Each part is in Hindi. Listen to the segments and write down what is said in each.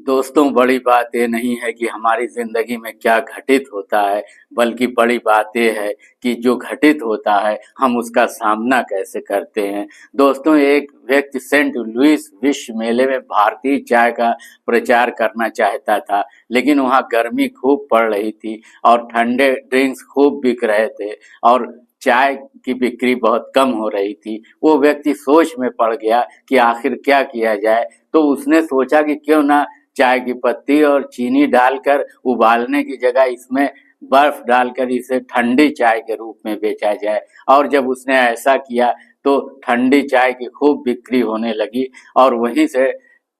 दोस्तों, बड़ी बात ये नहीं है कि हमारी ज़िंदगी में क्या घटित होता है, बल्कि बड़ी बात ये है कि जो घटित होता है, हम उसका सामना कैसे करते हैं। दोस्तों, एक व्यक्ति सेंट लुइस विश्व मेले में भारतीय चाय का प्रचार करना चाहता था, लेकिन वहाँ गर्मी खूब पड़ रही थी और ठंडे ड्रिंक्स खूब बिक रहे थे और चाय की बिक्री बहुत कम हो रही थी। वो व्यक्ति सोच में पड़ गया कि आखिर क्या किया जाए, तो उसने सोचा कि क्यों ना चाय की पत्ती और चीनी डालकर उबालने की जगह इसमें बर्फ डालकर इसे ठंडी चाय के रूप में बेचा जाए। और जब उसने ऐसा किया तो ठंडी चाय की खूब बिक्री होने लगी और वहीं से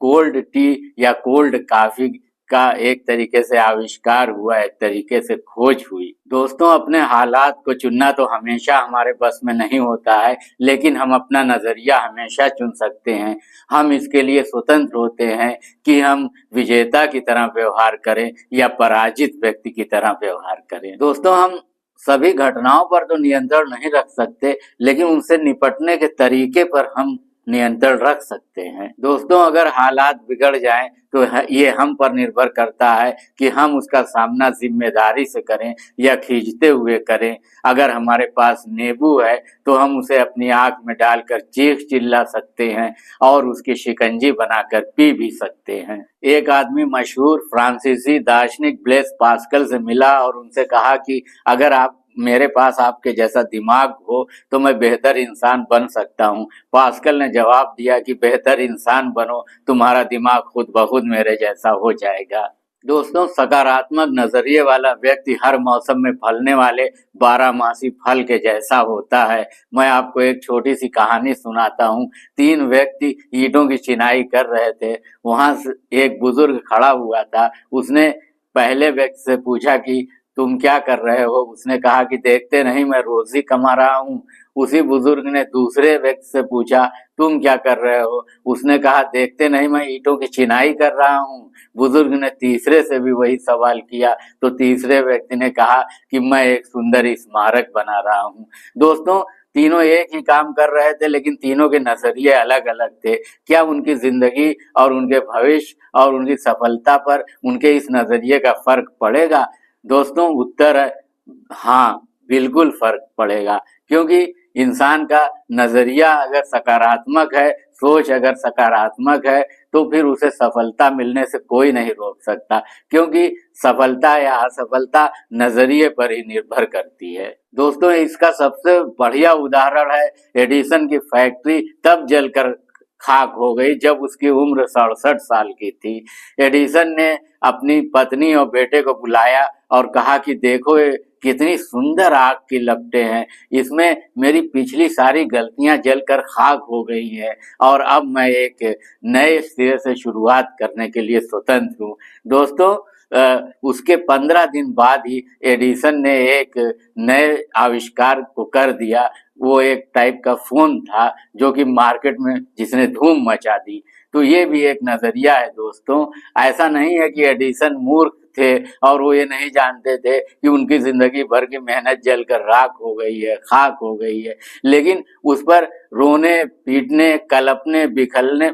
कोल्ड टी या कोल्ड कॉफी का एक तरीके से आविष्कार हुआ, एक तरीके से खोज हुई। दोस्तों, अपने हालात को चुनना तो हमेशा हमारे बस में नहीं होता है, लेकिन हम अपना नजरिया हमेशा चुन सकते हैं। हम इसके लिए स्वतंत्र होते हैं कि हम विजेता की तरह व्यवहार करें या पराजित व्यक्ति की तरह व्यवहार करें। दोस्तों, हम सभी घटनाओं पर तो नियंत्रण नहीं रख सकते, लेकिन उनसे निपटने के तरीके पर हम नियंत्रण रख सकते हैं। दोस्तों, अगर हालात बिगड़ जाएं तो ये हम पर निर्भर करता है कि हम उसका सामना जिम्मेदारी से करें या खींचते हुए करें। अगर हमारे पास नींबू है तो हम उसे अपनी आंख में डालकर चीख चिल्ला सकते हैं और उसकी शिकंजी बनाकर पी भी सकते हैं। एक आदमी मशहूर फ्रांसीसी दार्शनिक ब्लेस पास्कल से मिला और उनसे कहा कि अगर आप मेरे पास आपके जैसा दिमाग हो तो मैं बेहतर इंसान बन सकता हूँ। पास्कल ने जवाब दिया कि बेहतर इंसान बनो, तुम्हारा दिमाग खुद ब खुद मेरे जैसा हो जाएगा। दोस्तों, सकारात्मक नजरिए वाला व्यक्ति हर मौसम में फलने वाले बारहमासी फल के जैसा होता है। मैं आपको एक छोटी सी कहानी सुनाता हूँ। तीन व्यक्ति ईंटों की चिनाई कर रहे थे। वहां एक बुजुर्ग खड़ा हुआ था। उसने पहले व्यक्ति से पूछा कि तुम क्या कर रहे हो? उसने कहा कि देखते नहीं, मैं रोजी कमा रहा हूँ। उसी बुजुर्ग ने दूसरे व्यक्ति से पूछा, तुम क्या कर रहे हो? उसने कहा, देखते नहीं, मैं ईंटों की चिनाई कर रहा हूँ। बुजुर्ग ने तीसरे से भी वही सवाल किया तो तीसरे व्यक्ति ने कहा कि मैं एक सुंदर स्मारक बना रहा हूँ। दोस्तों, तीनों एक ही काम कर रहे थे, लेकिन तीनों के नजरिए अलग अलग थे। क्या उनकी जिंदगी और उनके भविष्य और उनकी सफलता पर उनके इस नजरिए का फर्क पड़ेगा? दोस्तों, उत्तर है हाँ, बिल्कुल फर्क पड़ेगा। क्योंकि इंसान का नजरिया अगर सकारात्मक है, सोच अगर सकारात्मक है, तो फिर उसे सफलता मिलने से कोई नहीं रोक सकता। क्योंकि सफलता या असफलता नजरिए पर ही निर्भर करती है। दोस्तों, इसका सबसे बढ़िया उदाहरण है एडिसन की फैक्ट्री तब जलकर खाक हो गई जब उसकी उम्र 67 साल की थी। एडिसन ने अपनी पत्नी और बेटे को बुलाया और कहा कि देखो, ये कितनी सुंदर आग की लपटें हैं। इसमें मेरी पिछली सारी गलतियां जलकर खाक हो गई हैं और अब मैं एक नए सिरे से शुरुआत करने के लिए स्वतंत्र हूँ। दोस्तों, उसके 15 दिन बाद ही एडिसन ने एक नए आविष्कार को कर दिया। वो एक टाइप का फोन था जो कि मार्केट में जिसने धूम मचा दी। तो ये भी एक नजरिया है दोस्तों। ऐसा नहीं है कि एडिसन मूर्ख थे और वो ये नहीं जानते थे कि उनकी जिंदगी भर की मेहनत जलकर राख हो गई है, खाक हो गई है। लेकिन उस पर रोने पीटने कलपने बिखलने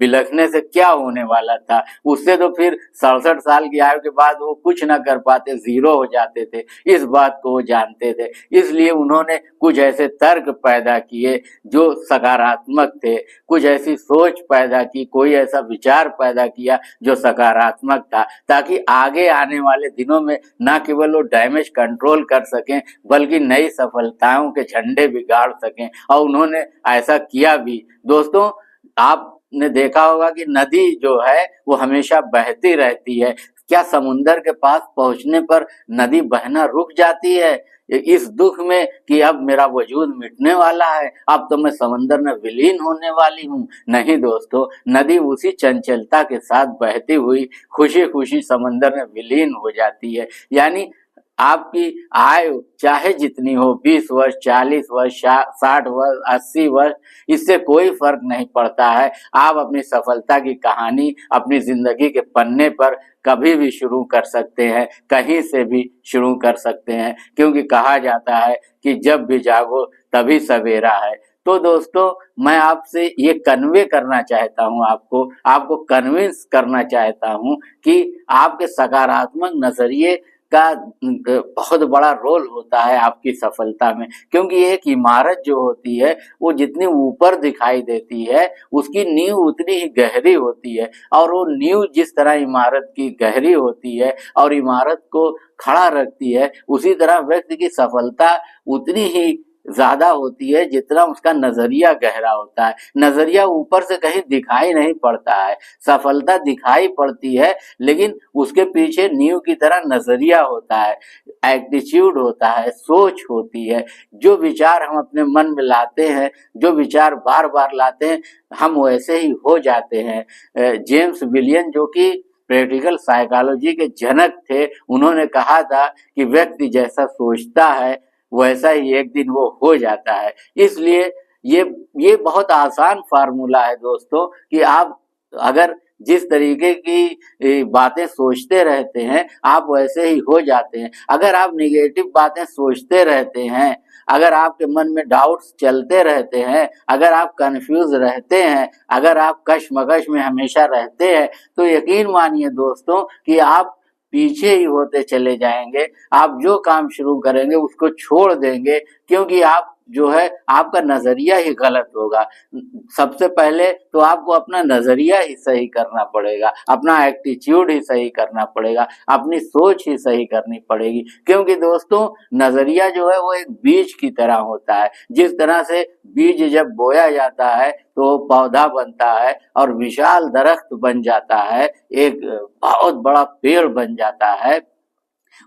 बिलखने से क्या होने वाला था? उससे तो फिर 67 साल की आयु के बाद वो कुछ ना कर पाते, जीरो हो जाते थे। इस बात को वो जानते थे, इसलिए उन्होंने कुछ ऐसे तर्क पैदा किए जो सकारात्मक थे, कुछ ऐसी सोच पैदा की, कोई ऐसा विचार पैदा किया जो सकारात्मक था, ताकि आगे आने वाले दिनों में ना केवल वो डैमेज कंट्रोल कर सकें, बल्कि नई सफलताओं के झंडे भी गाड़ सकें। और उन्होंने ऐसा किया भी। दोस्तों, आपने देखा होगा कि नदी जो है वो हमेशा बहती रहती है। क्या समुंदर के पास पहुंचने पर नदी बहना रुक जाती है इस दुख में कि अब मेरा वजूद मिटने वाला है, अब तो मैं समंदर में विलीन होने वाली हूँ? नहीं दोस्तों, नदी उसी चंचलता के साथ बहती हुई खुशी खुशी समंदर में विलीन हो जाती है। यानी आपकी आयु चाहे जितनी हो, 20 वर्ष, 40 वर्ष, 60 वर्ष, 80 वर्ष, इससे कोई फर्क नहीं पड़ता है। आप अपनी सफलता की कहानी अपनी जिंदगी के पन्ने पर कभी भी शुरू कर सकते हैं, कहीं से भी शुरू कर सकते हैं। क्योंकि कहा जाता है कि जब भी जागो तभी सवेरा है। तो दोस्तों मैं आपसे ये कन्वे करना चाहता हूँ, आपको कन्विंस करना चाहता हूँ कि आपके सकारात्मक नजरिए का बहुत बड़ा रोल होता है आपकी सफलता में। क्योंकि एक इमारत जो होती है वो जितनी ऊपर दिखाई देती है उसकी नींव उतनी ही गहरी होती है, और वो नींव जिस तरह इमारत की गहरी होती है और इमारत को खड़ा रखती है, उसी तरह व्यक्ति की सफलता उतनी ही ज्यादा होती है जितना उसका नजरिया गहरा होता है। नजरिया ऊपर से कहीं दिखाई नहीं पड़ता है, सफलता दिखाई पड़ती है, लेकिन उसके पीछे नींव की तरह नजरिया होता है, एटीट्यूड होता है, सोच होती है। जो विचार हम अपने मन में लाते हैं, जो विचार बार बार लाते हैं, हम वैसे ही हो जाते हैं। जेम्स विलियन जो कि प्रैक्टिकल साइकोलॉजी के जनक थे, उन्होंने कहा था कि व्यक्ति जैसा सोचता है वैसा ही एक दिन वो हो जाता है। इसलिए ये बहुत आसान फार्मूला है दोस्तों कि आप अगर जिस तरीके की बातें सोचते रहते हैं आप वैसे ही हो जाते हैं। अगर आप निगेटिव बातें सोचते रहते हैं, अगर आपके मन में डाउट्स चलते रहते हैं, अगर आप कंफ्यूज रहते हैं, अगर आप कश्मकश में हमेशा रहते हैं, तो यकीन मानिए दोस्तों कि आप पीछे ही होते चले जाएंगे। आप जो काम शुरू करेंगे उसको छोड़ देंगे, क्योंकि आप जो है आपका नजरिया ही गलत होगा। सबसे पहले तो आपको अपना नजरिया ही सही करना पड़ेगा, अपना एटीट्यूड ही सही करना पड़ेगा, अपनी सोच ही सही करनी पड़ेगी। क्योंकि दोस्तों नजरिया जो है वो एक बीज की तरह होता है। जिस तरह से बीज जब बोया जाता है तो पौधा बनता है और विशाल दरख्त बन जाता है, एक बहुत बड़ा पेड़ बन जाता है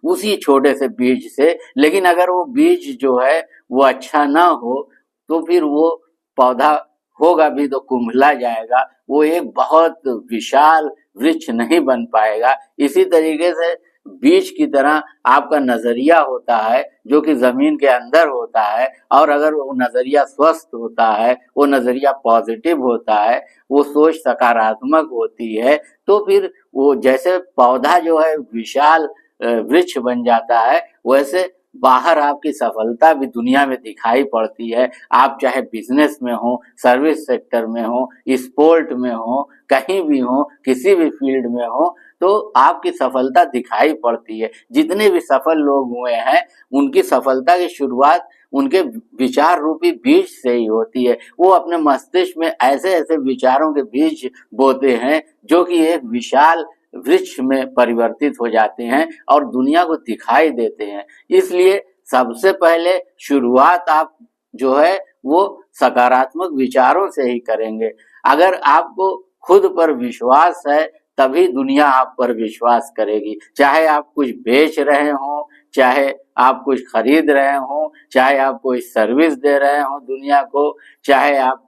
उसी छोटे से बीज से। लेकिन अगर वो बीज जो है वो अच्छा ना हो तो फिर वो पौधा होगा भी तो कुम्हला जाएगा, वो एक बहुत विशाल वृक्ष नहीं बन पाएगा। इसी तरीके से बीज की तरह आपका नजरिया होता है जो कि जमीन के अंदर होता है, और अगर वो नजरिया स्वस्थ होता है, वो नजरिया पॉजिटिव होता है, वो सोच सकारात्मक होती है, तो फिर वो जैसे पौधा जो है विशाल वृक्ष बन जाता है, वैसे बाहर आपकी सफलता भी दुनिया में दिखाई पड़ती है। आप चाहे बिजनेस में हो, सर्विस सेक्टर में हो, स्पोर्ट में हो, कहीं भी हो, किसी भी फील्ड में हो, तो आपकी सफलता दिखाई पड़ती है। जितने भी सफल लोग हुए हैं उनकी सफलता की शुरुआत उनके विचार रूपी बीज से ही होती है। वो अपने मस्तिष्क में ऐसे ऐसे विचारों के बीज बोते हैं जो कि एक विशाल वृक्ष में परिवर्तित हो जाते हैं और दुनिया को दिखाई देते हैं। इसलिए सबसे पहले शुरुआत आप जो है वो सकारात्मक विचारों से ही करेंगे। अगर आपको खुद पर विश्वास है तभी दुनिया आप पर विश्वास करेगी। चाहे आप कुछ बेच रहे हो, चाहे आप कुछ खरीद रहे हो, चाहे आप कोई सर्विस दे रहे हो दुनिया को, चाहे आप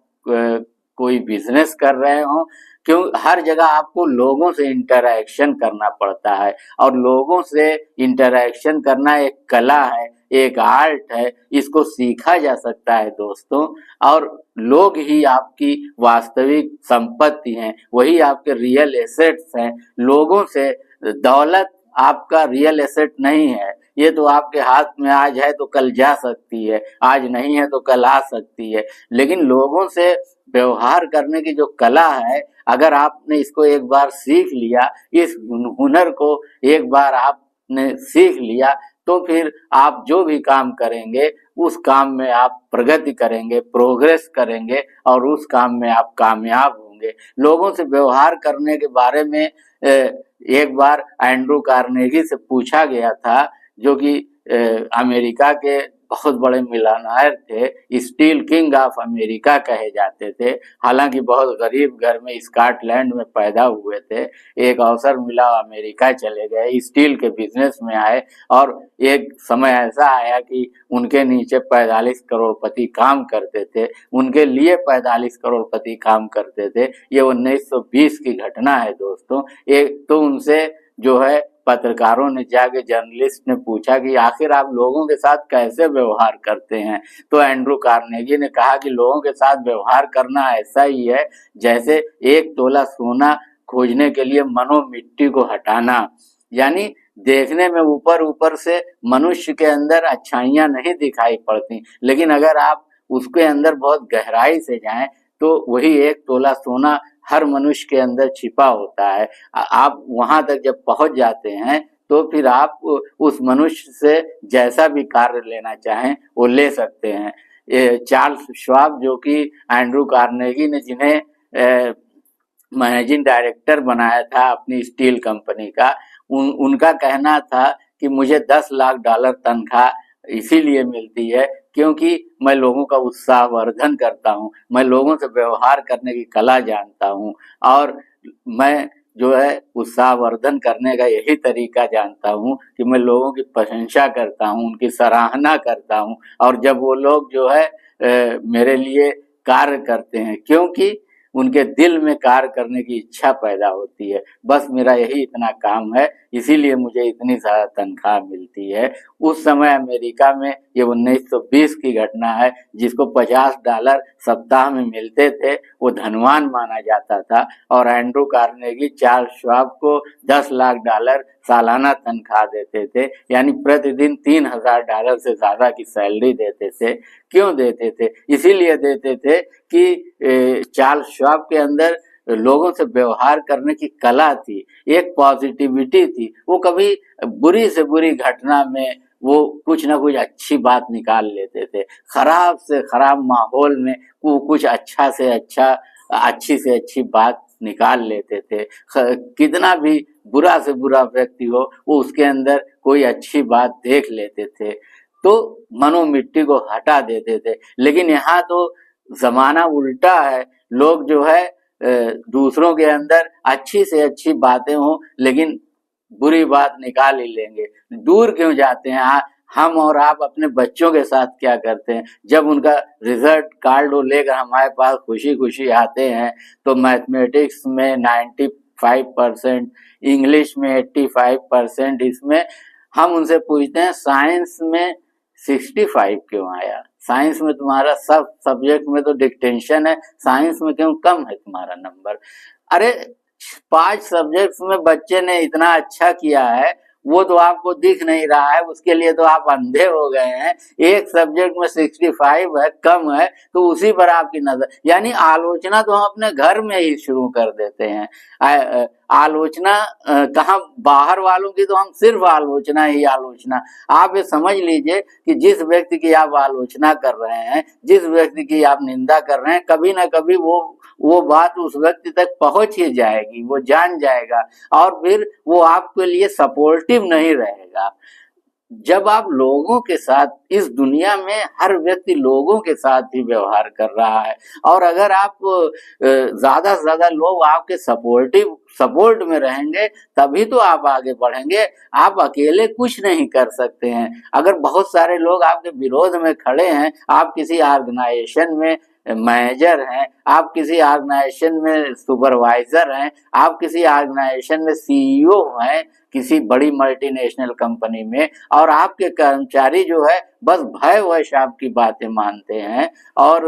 कोई बिजनेस कर रहे हो, क्यों हर जगह आपको लोगों से इंटरैक्शन करना पड़ता है, और लोगों से इंटरैक्शन करना एक कला है, एक आर्ट है। इसको सीखा जा सकता है दोस्तों, और लोग ही आपकी वास्तविक संपत्ति हैं, वही आपके रियल एसेट्स हैं। लोगों से दौलत आपका रियल एसेट नहीं है, ये तो आपके हाथ में आज है तो कल जा सकती है, आज नहीं है तो कल आ सकती है। लेकिन लोगों से व्यवहार करने की जो कला है, अगर आपने इसको एक बार सीख लिया, इस हुनर को एक बार आपने सीख लिया, तो फिर आप जो भी काम करेंगे उस काम में आप प्रगति करेंगे, प्रोग्रेस करेंगे, और उस काम में आप कामयाब होंगे। लोगों से व्यवहार करने के बारे में एक बार एंड्रू कार्नेगी से पूछा गया था, जो कि अमेरिका के बहुत बड़े मिलियनेयर थे, स्टील किंग ऑफ अमेरिका कहे जाते थे। हालांकि बहुत गरीब घर में स्कॉटलैंड में पैदा हुए थे। एक अवसर मिला, अमेरिका चले गए, स्टील के बिजनेस में आए, और एक समय ऐसा आया कि उनके नीचे 45 करोड़पति काम करते थे, उनके लिए 45 करोड़पति काम करते थे। ये 1920 की घटना है दोस्तों। एक तो उनसे जो है पत्रकारों ने जाके, जर्नलिस्ट ने पूछा कि आखिर आप लोगों के साथ कैसे व्यवहार करते हैं, तो एंड्रू कार्नेगी ने कहा कि लोगों के साथ व्यवहार करना ऐसा ही है जैसे 1 तोला सोना खोजने के लिए मनो मिट्टी को हटाना। यानी देखने में ऊपर ऊपर से मनुष्य के अंदर अच्छाइयां नहीं दिखाई पड़ती, लेकिन अगर आप उसके अंदर बहुत गहराई से जाएं तो वही 1 तोला सोना हर मनुष्य के अंदर छिपा होता है। आप वहां तक जब पहुंच जाते हैं तो फिर आप उस मनुष्य से जैसा भी कार्य लेना चाहें वो ले सकते हैं। ये चार्ल्स श्वाब जो कि एंड्रू कार्नेगी ने जिन्हें मैनेजिंग डायरेक्टर बनाया था अपनी स्टील कंपनी का, उनका कहना था कि मुझे $10 लाख तनख्वाह इसीलिए मिलती है क्योंकि मैं लोगों का उत्साहवर्धन करता हूँ, मैं लोगों से व्यवहार करने की कला जानता हूँ और मैं जो है उत्साहवर्धन करने का यही तरीका जानता हूँ कि मैं लोगों की प्रशंसा करता हूँ, उनकी सराहना करता हूँ और जब वो लोग जो है मेरे लिए कार्य करते हैं क्योंकि उनके दिल में कार्य करने की इच्छा पैदा होती है। बस मेरा यही इतना काम है, इसीलिए मुझे इतनी ज़्यादा तनख्वाह मिलती है। उस समय अमेरिका में ये 1920 की घटना है, जिसको $50 सप्ताह में मिलते थे वो धनवान माना जाता था और एंड्रू कार्नेगी चार्ल्स श्वाब को $10 लाख सालाना तनख्वाह देते थे, यानी प्रतिदिन $3000 से ज़्यादा की सैलरी देते थे। क्यों देते थे? इसीलिए देते थे कि चार्ल्स श्वाब के अंदर लोगों से व्यवहार करने की कला थी, एक पॉजिटिविटी थी। वो कभी बुरी से बुरी घटना में वो कुछ ना कुछ अच्छी बात निकाल लेते थे, खराब से खराब माहौल में वो कुछ अच्छा से अच्छा, अच्छी से अच्छी बात निकाल लेते थे। कितना भी बुरा से बुरा व्यक्ति हो वो उसके अंदर कोई अच्छी बात देख लेते थे तो मनोमिट्टी को हटा देते थे। लेकिन यहाँ तो जमाना उल्टा है, लोग जो है दूसरों के अंदर अच्छी से अच्छी बातें हों लेकिन बुरी बात निकाल ही लेंगे। दूर क्यों जाते हैं? हम और आप अपने बच्चों के साथ क्या करते हैं? जब उनका रिजल्ट कार्ड वो लेकर हमारे पास खुशी खुशी आते हैं तो मैथमेटिक्स में 95%, इंग्लिश में 85%, इसमें हम उनसे पूछते हैं साइंस में 65 क्यों आया? साइंस में तुम्हारा सब सब्जेक्ट में तो डिक्टेंशन है, साइंस में क्यों कम है तुम्हारा नंबर? अरे 5 सब्जेक्ट्स में बच्चे ने इतना अच्छा किया है, वो तो आपको दिख नहीं रहा है, उसके लिए तो आप अंधे हो गए हैं। एक सब्जेक्ट में 65 है, कम है, तो उसी पर आपकी नजर, यानी आलोचना तो हम अपने घर में ही शुरू कर देते हैं। आलोचना कहाँ, बाहर वालों की तो हम सिर्फ आलोचना ही आलोचना। आप ये समझ लीजिए कि जिस व्यक्ति की आप आलोचना कर रहे हैं, जिस व्यक्ति की आप निंदा कर रहे हैं, कभी ना कभी वो बात उस व्यक्ति तक पहुंच ही जाएगी, वो जान जाएगा और फिर वो आपके लिए सपोर्टिव नहीं रहेगा। जब आप लोगों के साथ, इस दुनिया में हर व्यक्ति लोगों के साथ ही व्यवहार कर रहा है और अगर आप ज्यादा से ज्यादा लोग आपके सपोर्ट में रहेंगे तभी तो आप आगे बढ़ेंगे। आप अकेले कुछ नहीं कर सकते हैं। अगर बहुत सारे लोग आपके विरोध में खड़े हैं, आप किसी ऑर्गेनाइजेशन में मैनेजर हैं, आप किसी ऑर्गेनाइजेशन में सुपरवाइजर हैं, आप किसी ऑर्गेनाइजेशन में सीईओ हैं किसी बड़ी मल्टीनेशनल कंपनी में, और आपके कर्मचारी जो है बस भयवश आपकी बातें मानते हैं और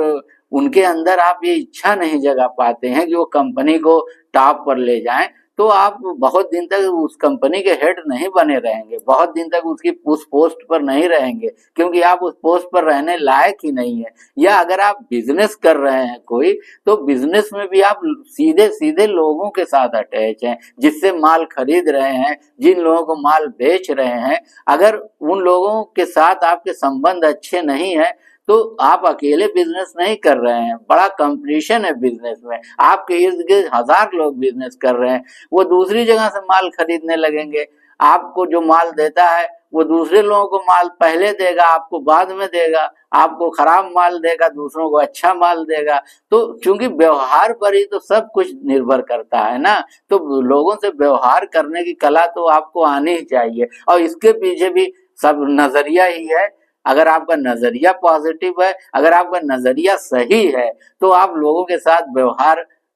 उनके अंदर आप ये इच्छा नहीं जगा पाते हैं कि वो कंपनी को टॉप पर ले जाएं, तो आप बहुत दिन तक उस कंपनी के हेड नहीं बने रहेंगे, बहुत दिन तक उस पोस्ट पर नहीं रहेंगे क्योंकि आप उस पोस्ट पर रहने लायक ही नहीं है। या अगर आप बिजनेस कर रहे हैं कोई, तो बिजनेस में भी आप सीधे सीधे लोगों के साथ अटैच हैं, जिससे माल खरीद रहे हैं, जिन लोगों को माल बेच रहे हैं, अगर उन लोगों के साथ आपके संबंध अच्छे नहीं है तो आप अकेले बिजनेस नहीं कर रहे हैं, बड़ा कंपटीशन है बिजनेस में, आपके इर्द गिर्द 1000 लोग बिजनेस कर रहे हैं, वो दूसरी जगह से माल खरीदने लगेंगे, आपको जो माल देता है वो दूसरे लोगों को माल पहले देगा, आपको बाद में देगा, आपको खराब माल देगा, दूसरों को अच्छा माल देगा। तो चूंकि व्यवहार पर ही तो सब कुछ निर्भर करता है ना, तो लोगों से व्यवहार करने की कला तो आपको आनी ही चाहिए और इसके पीछे भी सब नजरिया ही है। अगर आपका नजरिया पॉजिटिव है, अगर आपका नजरिया सही है, तो आप लोगों के साथ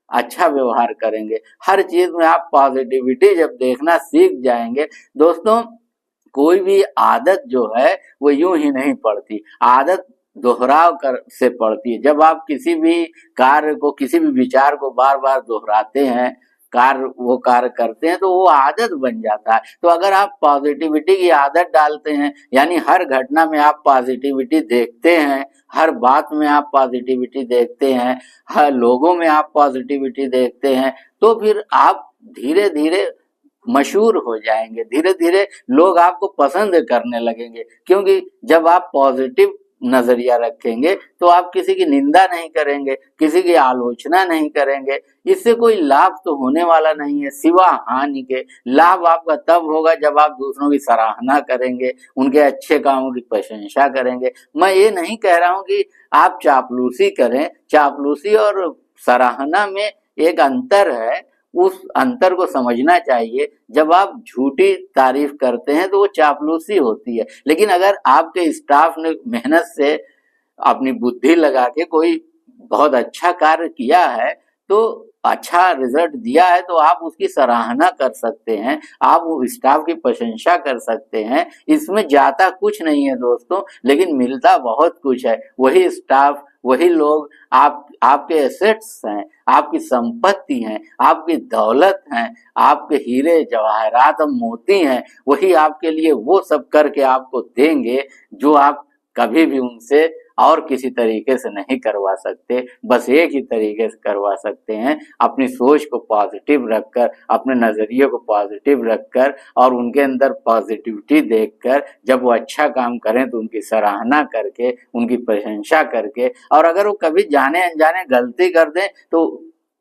अच्छा व्यवहार करेंगे। हर चीज में आप पॉजिटिविटी जब देखना सीख जाएंगे। दोस्तों, कोई भी आदत जो है वो यूं ही नहीं पड़ती, आदत दोहराव से पड़ती है। जब आप किसी भी कार्य को, किसी भी विचार को बार बार दोहराते हैं, वो कार्य करते हैं तो वो आदत बन जाता है। तो अगर आप पॉजिटिविटी की आदत डालते हैं, यानी हर घटना में आप पॉजिटिविटी देखते हैं, हर बात में आप पॉजिटिविटी देखते हैं, हर लोगों में आप पॉजिटिविटी देखते हैं, तो फिर आप धीरे धीरे मशहूर हो जाएंगे, धीरे धीरे लोग आपको पसंद करने लगेंगे। क्योंकि जब आप पॉजिटिव नजरिया रखेंगे तो आप किसी की निंदा नहीं करेंगे, किसी की आलोचना नहीं करेंगे, इससे कोई लाभ तो होने वाला नहीं है सिवा हानि के। लाभ आपका तब होगा जब आप दूसरों की सराहना करेंगे, उनके अच्छे कामों की प्रशंसा करेंगे। मैं ये नहीं कह रहा हूँ कि आप चापलूसी करें, चापलूसी और सराहना में एक अंतर है, उस अंतर को समझना चाहिए। जब आप झूठी तारीफ करते हैं तो वो चापलूसी होती है, लेकिन अगर आपके स्टाफ ने मेहनत से अपनी बुद्धि लगा के कोई बहुत अच्छा कार्य किया है, तो अच्छा रिजल्ट दिया है, तो आप उसकी सराहना कर सकते हैं, आप वो स्टाफ की प्रशंसा कर सकते हैं। इसमें जाता कुछ नहीं है दोस्तों, लेकिन मिलता बहुत कुछ है। वही स्टाफ, वही लोग आपके एसेट्स हैं, आपकी संपत्ति हैं, आपकी दौलत हैं, आपके हीरे जवाहरात और मोती हैं। वही आपके लिए वो सब करके आपको देंगे जो आप कभी भी उनसे और किसी तरीके से नहीं करवा सकते। बस एक ही तरीके से करवा सकते हैं, अपनी सोच को पॉजिटिव रखकर, अपने नजरिए को पॉजिटिव रखकर और उनके अंदर पॉजिटिविटी देखकर। जब वो अच्छा काम करें तो उनकी सराहना करके, उनकी प्रशंसा करके, और अगर वो कभी जाने अनजाने गलती कर दें तो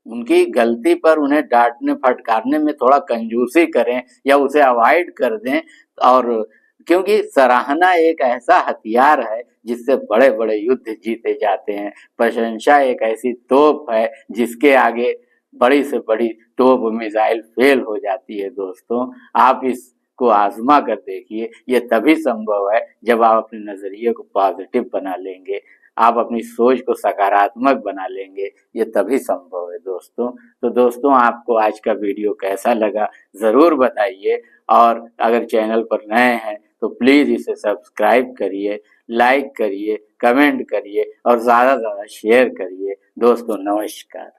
उनकी गलती पर उन्हें डांटने फटकारने में थोड़ा कंजूसी करें या उसे अवॉइड कर दें। और क्योंकि सराहना एक ऐसा हथियार है जिससे बड़े बड़े युद्ध जीते जाते हैं। प्रशंसा एक ऐसी तोप है जिसके आगे बड़ी से बड़ी तोप मिसाइल फेल हो जाती है। दोस्तों, आप इसको आजमा कर देखिए, ये तभी संभव है जब आप अपने नजरिए को पॉजिटिव बना लेंगे, आप अपनी सोच को सकारात्मक बना लेंगे, ये तभी संभव है दोस्तों। तो दोस्तों, आपको आज का वीडियो कैसा लगा जरूर बताइए, और अगर चैनल पर नए हैं तो प्लीज इसे सब्सक्राइब करिए, लाइक करिए, कमेंट करिए और ज्यादा से ज्यादा शेयर करिए। दोस्तों, नमस्कार।